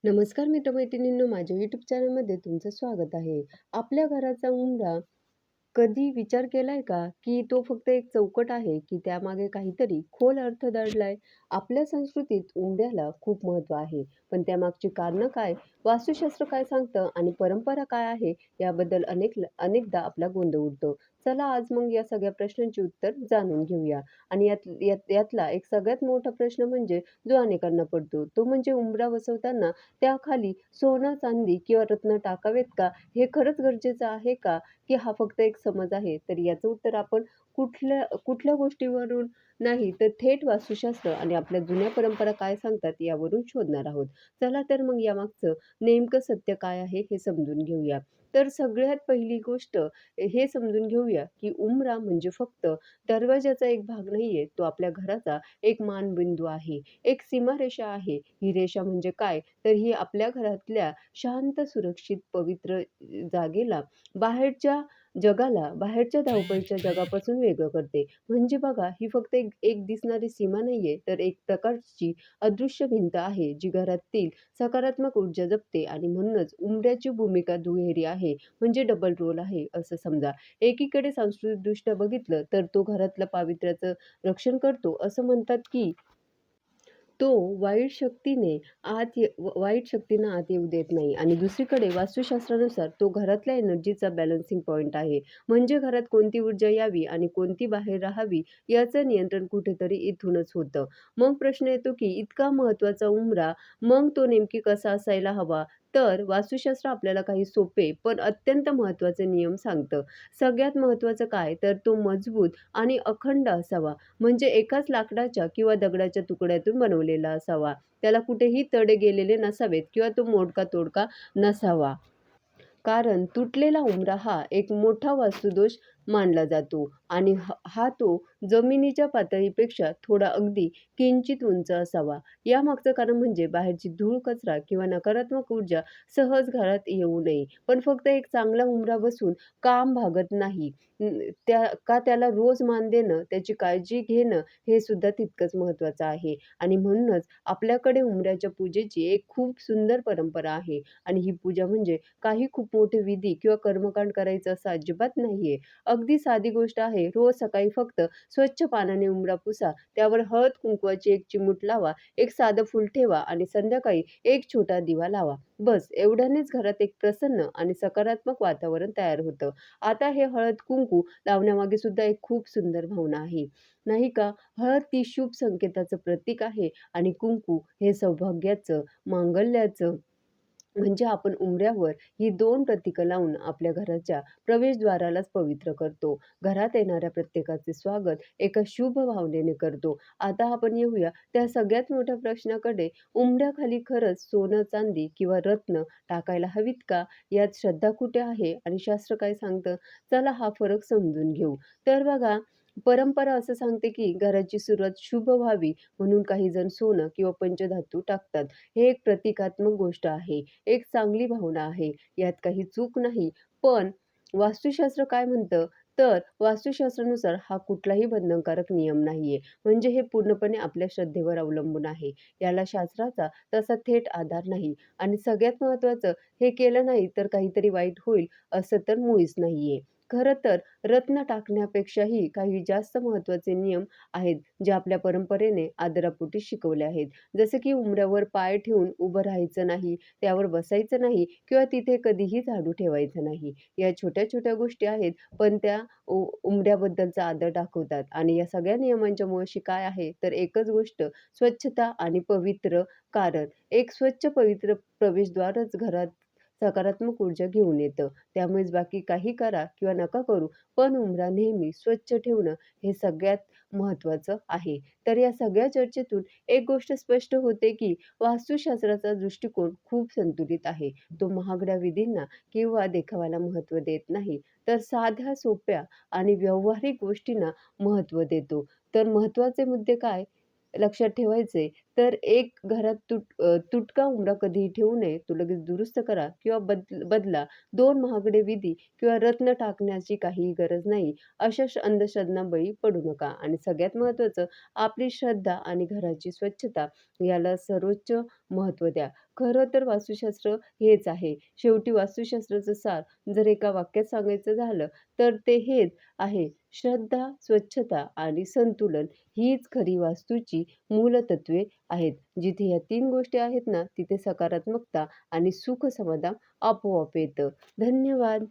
नमस्कार मित्रमैत्रिणींनो, माझ्या YouTube चॅनलमध्ये तुमचं स्वागत आहे. आपल्या घराचा उंबरा कधी विचार केलाय का, की तो फक्त एक चौकट आहे, की त्यामागे काहीतरी खोल अर्थ दडलाय? आपल्या संस्कृतीत उंबऱ्याला खूप महत्त्व आहे, पण त्यामागची कारणं काय? वास्तुशास्त्र काय सांगतं आणि परंपरा काय आहे? याबद्दल अनेकदा आपला गोंधळ उडतो. चला आज मग या सगळ्या प्रश्नांची उत्तर जाणून घेऊया. आणि यातला एक सगळ्यात मोठा प्रश्न म्हणजे जो अनेकांना पडतो, तो म्हणजे उंबरा बसवताना त्याखाली सोनं, चांदी किंवा रत्न टाकावेत का? हे खरंच गरजेचं आहे का? की हा फक्त एक समज आहे? तर याचं उत्तर आपण कुठल्या कुठल्या गोष्टीवरून नाही, तर थेट वास्तुशास्त्र आणि आपल्या जुन्या परंपरा काय सांगतात यावरून शोधणार आहोत. चला तर मग यामागचं नेमकं सत्य काय आहे हे समजून घेऊया. तर सगळ्यात पहिली गोष्ट हे समजून घेऊया, की उंबरा म्हणजे फक्त दरवाजाचा एक भाग नाहीये, तो आपल्या घराचा एक मानबिंदू आहे, एक सीमारेषा आहे. ही रेषा म्हणजे काय? तर ही आपल्या घरातल्या शांत, सुरक्षित, पवित्र जागेला बाहेरच्या धावपळीच्या जगापासून वेगळं करते. म्हणजे बघा, ही फक्त एक एक दिसणारी सीमा नाहीये, तर एक प्रकारची अदृश्य भिंत आहे, जी घरातील सकारात्मक ऊर्जा जपते आणि म्हणूनच उंबऱ्याची भूमिका दुहेरी आहे, म्हणजे डबल रोल आहे असं समजा. एकीकडे सांस्कृतिकदृष्ट्या बघितलं, तर तो घरातल्या पावित्र्याचं रक्षण करतो. असं म्हणतात, की तो वाईट शक्तींना आत येऊ देत नाही आणि दुसरीकडे वास्तुशास्त्रानुसार तो घरातल्या एनर्जीचा बॅलन्सिंग पॉइंट आहे. म्हणजे घरात कोणती ऊर्जा यावी आणि कोणती बाहेर राहावी याचं नियंत्रण कुठेतरी इथूनच होतं. मग प्रश्न येतो की इतका महत्त्वाचा उंबरा, मग तो नेमकी कसा असायला हवा? तर वास्तुशास्त्र आपल्याला काही सोपे पण अत्यंत महत्त्वाचे नियम सांगतं. सगळ्यात महत्त्वाचं काय? तर तो मजबूत आणि अखंड असावा. म्हणजे एकाच लाकडाच्या किंवा दगडाच्या तुकड्यातून बनवलेला असावा. त्याला कुठेही तडे गेलेले नसावेत किंवा तो मोडका-तोडका नसावा. कारण तुटलेला उंबरा हा एक मोठा वास्तुदोष मानला जातो आणि हा तो जमिनीच्या पातळीपेक्षा थोडा अगदी किंचित उंच असावा. यामागचं कारण म्हणजे बाहेरची धूळ, कचरा किंवा नकारात्मक ऊर्जा सहज घरात येऊ नये. पण फक्त एक चांगला उंबरा बसून काम भागत नाही. त्याला रोज मान देणं, त्याची काळजी घेणं हे सुद्धा तितकंच महत्त्वाचं आहे. आणि म्हणूनच आपल्याकडे उंबऱ्याच्या पूजेची एक खूप सुंदर परंपरा आहे आणि ही पूजा म्हणजे काही खूप मोठे विधी किंवा कर्मकांड करायचं असं अजिबात नाहीये. अगदी साधी गोष्ट आहे. रोज सकाळी फक्त स्वच्छ पाण्याने उंबरा पुसा, त्यावर हळद-कुंकवाची एक चिमूट लावा, एक साधं फूल ठेवा आणि संध्याकाळी एक छोटा दिवा लावा. बस एवढ्यानेच घरात एक प्रसन्न आणि सकारात्मक वातावरण तयार होतं. आता हे हळद-कुंकू लावण्यामागे सुद्धा एक खूप सुंदर भावना आहे, नाही का? हळद ती शुभ संकेताचं प्रतीक आहे आणि कुंकू हे सौभाग्याचं, मांगल्याचं. म्हणजे आपण उंबऱ्यावर ही 2 प्रतीकं लावून आपल्या घराच्या प्रवेशद्वारालाच पवित्र करतो. घरात येणाऱ्या प्रत्येकाचे स्वागत एका शुभ भावनेने करतो. आता आपण येऊया त्या सगळ्यात मोठ्या प्रश्नाकडे, उंबऱ्याखाली खरंच सोनं, चांदी किंवा रत्न टाकायला हवीत का? यात श्रद्धा कुठे आहे आणि शास्त्र काय सांगतं? चला हा फरक समजून घेऊ. तर बघा, परंपरा असं सांगते की घराची सुरुवात शुभ व्हावी म्हणून काही जण सोनं किंवा पंचधातू टाकतात. हे एक प्रतिकात्मक गोष्ट आहे. एक चांगली भावना आहे. यात काही चूक नाही. पण वास्तुशास्त्र काय म्हणतं? तर वास्तुशास्त्रानुसार हा कुठलाही बंधनकारक नियम नाहीये. म्हणजे हे पूर्णपणे आपल्या श्रद्धेवर अवलंबून आहे. याला शास्त्राचा तसा थेट आधार नाही आणि सगळ्यात महत्त्वाचं, हे केलं नाही तर काहीतरी वाईट होईल असं तर मुळीच नाहीये. खरं तर रत्न टाकण्यापेक्षाही काही जास्त महत्त्वाचे नियम आहेत, जे आपल्या परंपरेने आदरापोटी शिकवले आहेत. जसं की उंबऱ्यावर पाय ठेवून उभं राहायचं नाही, त्यावर बसायचं नाही किंवा तिथे कधीही झाडू ठेवायचा नाही. या छोट्या-छोट्या गोष्टी आहेत, पण त्या उंबऱ्याबद्दलचा आदर दाखवतात आणि या सगळ्या नियमांच्या मुळाशी काय आहे, तर एकच गोष्ट, स्वच्छता आणि पवित्र कारण. एक स्वच्छ पवित्र प्रवेशद्वारच घरात सकारात्मक ऊर्जा घेऊन येतं. त्यामुळेच बाकी काही करा किंवा नका करू, पण उंबरा नेहमी स्वच्छ ठेवणं हे सगळ्यात महत्त्वाचं आहे. तर या सगळ्या चर्चेतून एक गोष्ट स्पष्ट होते, की वास्तुशास्त्राचा दृष्टिकोन खूप संतुलित आहे. तो महागड्या विधींना किंवा देखाव्याला महत्त्व देत नाही, तर साध्या, सोप्या आणि व्यावहारिक गोष्टींना महत्त्व देतो. तर महत्त्वाचे मुद्दे काय लक्षात ठेवायचे? तर एक घरात तुटका उंबरा कधीही ठेवू नये. तो लगेच दुरुस्त करा किंवा बदला. 2 महागडे विधी किंवा रत्न टाकण्याची काहीही गरज नाही. अशा अंधश्रद्धांना बळी पडू नका आणि सगळ्यात महत्त्वाचं आपली श्रद्धा आणि घराची स्वच्छता याला सर्वोच्च महत्त्व द्या. खरं तर वास्तुशास्त्र हेच आहे. शेवटी वास्तुशास्त्राचं सार जर एका वाक्यात सांगायचं झालं, तर ते हेच आहे. श्रद्धा, स्वच्छता आणि संतुलन हीच खरी वास्तूची मूलतत्वे आहेत. जिथे या 3 गोष्टी आहेत ना, तिथे सकारात्मकता आणि सुख समाधान आपोआप येतं. धन्यवाद.